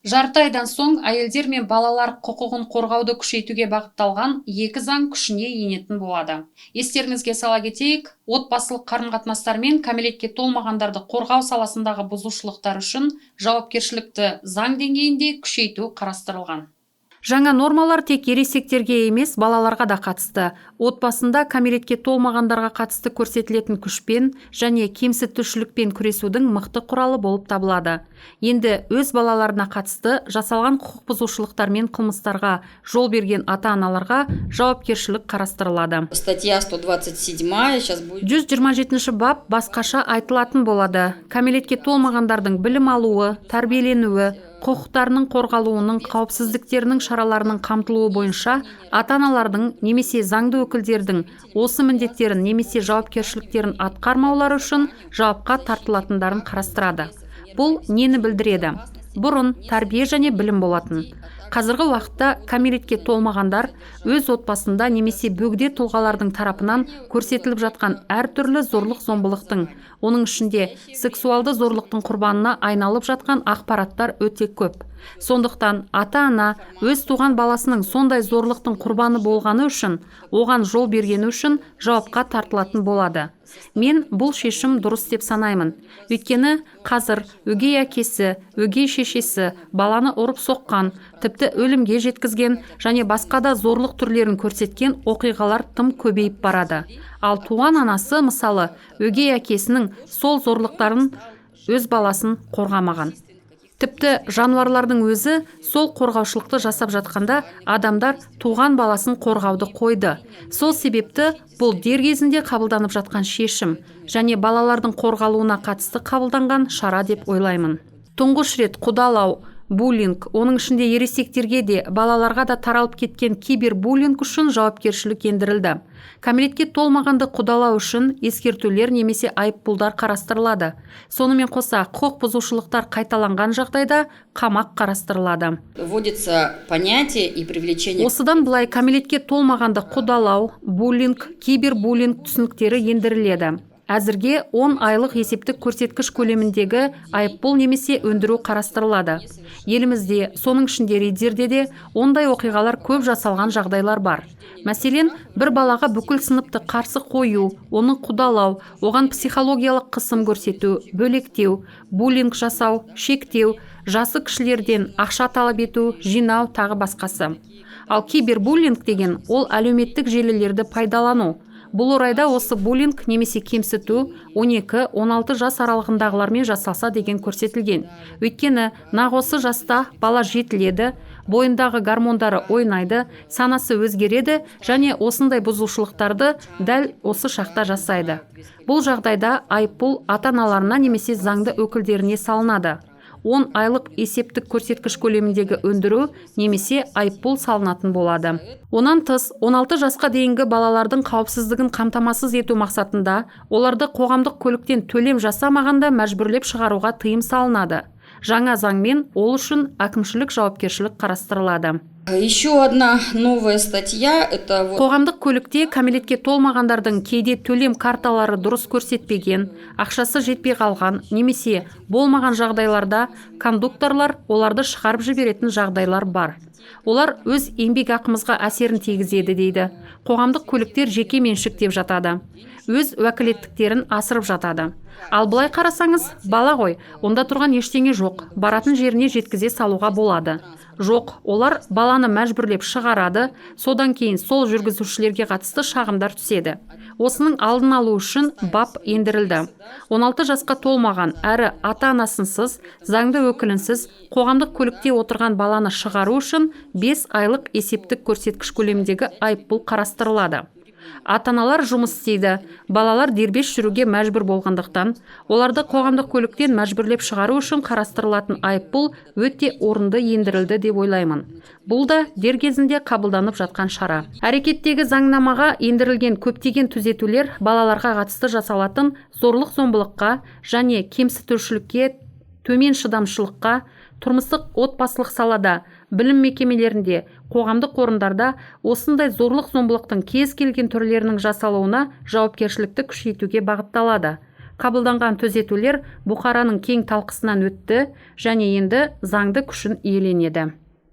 Жарты айдан соң әйелдер мен балалар құқығын қорғауды күшейтуге бағытталған екі заң күшіне енетін болады. Естеріңізге сала кетейік, отбасылық қарым-қатынастар мен кәмелетке толмағандарды қорғау саласындағы бұзушылықтар үшін жауапкершілікті заң деңгейінде күшейту қарастырылған. Жаңа нормалар тек ересектерге емес, балаларға да қатысты. Отбасында кәмелетке толмағандарға қатысты көрсетілетін күшпен және кемсітушілікпен күресудің мықты құралы болып табылады. Енді өз балаларына қатысты жасалған құқық бұзушылықтар мен қылмыстарға жол берген ата-аналарға жауапкершілік қарастырылады. Статья 127 сейчас будет. 127 бап басқаша айтылатын болады. Кәмелетке толмағандардың білім алуы, тәрбиеленуі, құқықтарының қорғалуының қауіпсіздіктерінің шараларының қамтылуы бойынша ата-аналардың немесе заңды өкілдердің осы міндеттерін немесе жауапкершіліктерін атқармаулары үшін жауапқа тартылатындарын қарастырады. Бұл нені білдіреді? Бұрын тәрбие және білім болатын. Қазіргі уақытта кәмелетке толмағандар өз отбасында немесе бөгде тұлғалардың тарапынан көрсетіліп жатқан әртүрлі зорлық-зомбылықтың, оның ішінде сексуалды зорлықтың құрбанына айналып жатқан ақпараттар өте көп. Сондықтан ата-ана өз туған баласының сондай зорлықтың құрбаны болғаны үшін, оған жол бергені үшін жауапқа тартылатын болады. Мен бұл шешім дұрыс деп санаймын. Өйткені қазір өгей әкесі, өгей шешесі баланы ұрып соққан, тіпті өлімге жеткізген және басқа да зорлық түрлерін көрсеткен оқиғалар тым көбейіп барады. Ал туған анасы мысалы өгей әкесінің сол зорлықтарын өз баласын қорғамаған. Тіпті жануарлардың өзі сол қорғаушылықты жасап жатқанда адамдар туған баласын қорғауды қойды. Сол себепті бұл дер кезінде қабылданып жатқан шешім және балалардың қорғалуына қатысты қабылданған шара деп ойлаймын. Тұңғыш рет құдалау, буллинг, оның ішінде ересектерге де балаларға да таралып кеткен кибербуллинг үшін жауапкершілік ендірілді. Кәмелетке толмағанды құдалау үшін ескертулер немесе айыппұлдар қарастырылады. Сонымен қоса құқық бұзушылықтар қайталанған жағдайда қамақ қарастырылады. Вводится понятие и привлечение. Осыдан былай кәмелетке толмағанды құдалау, буллинг, кибербуллинг түсініктері ендіріледі. Әзірге 10 айлық есептік көрсеткіш көлеміндегі айыппұл немесе өндіру қарастырылады. Елімізде, соның ішінде Риддерде де ондай оқиғалар көп жасалған жағдайлар бар. Мәселен, бір балаға бүкіл сыныпты қарсы қою, оны құдалау, оған психологиялық қысым көрсету, бөлектеу, буллинг жасау, шектеу, жасы кішілерден ақша талап ету, жинау тағы басқасы. Ал кибербуллинг деген ол әлеуметтік желілерді пайдалану. Бұл орайда осы буллинг немесе кемсіту 12-16 жас аралығындағылармен жасалса деген көрсетілген. Өйткені нақ осы жаста бала жетіледі, бойындағы гормондары ойнайды, санасы өзгереді және осындай бұзушылықтарды дәл осы шақта жасайды. Бұл жағдайда айыппұл ата-аналарына немесе заңды өкілдеріне салынады. 10 айлық есептік көрсеткіш көлеміндегі өндіру немесе айыппұл салынатын болады. Онан тыс 16 жасқа дейінгі балалардың қауіпсіздігін қамтамасыз ету мақсатында оларды қоғамдық көліктен төлем жасамағанда мәжбүрлеп шығаруға тыйым салынады. Жаңа заңмен ол үшін әкімшілік жауапкершілік қарастырылады. Еще одна новая статья – это Қоғамдық көлікте кәмелетке толмағандардың кейде төлем карталары дұрыс көрсетпеген, ақшасы жетпей қалған, немесе болмаған жағдайларда кондукторлар оларды шығарып жіберетін жағдайлар бар. Олар өз еңбек ақымызға әсерін тигізеді дейді. Қоғамдық көліктер жеке меншік деп жатады. Өз уәкілеттіктерін асырып жатады. Ал былай қарасаңыз, бала ғой, онда тұрған ештеңе жоқ, баратын жеріне жеткізе салуға болады. Жоқ, олар баланы мәжбүрлеп шығарады, содан кейін сол жүргізушілерге қатысты шағымдар түседі. Осының алдын алу үшін бап ендірілді. 16 жасқа толмаған әрі ата-анасынсыз, заңды өкілінсіз қоғамдық көлікте отырған баланы шығару үшін 5 айлық есептік көрсеткіш көлеміндегі айыппұл қарастырылады. Ата-аналар жұмыс істейді, балалар дербес жүруге мәжбүр болғандықтан, оларды қоғамдық көліктен мәжбүрлеп шығару үшін қарастырылатын айыппұл өте орынды ендірілді деп ойлаймын. Бұл да дер кезінде қабылданып жатқан шара. Әрекеттегі заңнамаға ендірілген көптеген түзетулер балаларға қатысты жасалатын зорлық-зомбылыққа және кемсітушілікке, төмен шыдамшылыққа, тұрмыстық отбасылық салада, білім мекемелерінде, қоғамдық орындарда осындай зорлық-зомбылықтың кез келген түрлерінің жасалуына жауапкершілікті күшейтуге бағытталады. қабылданған түзетулер бұқараның кең талқысынан өтті және енді заңды күшін иеленеді.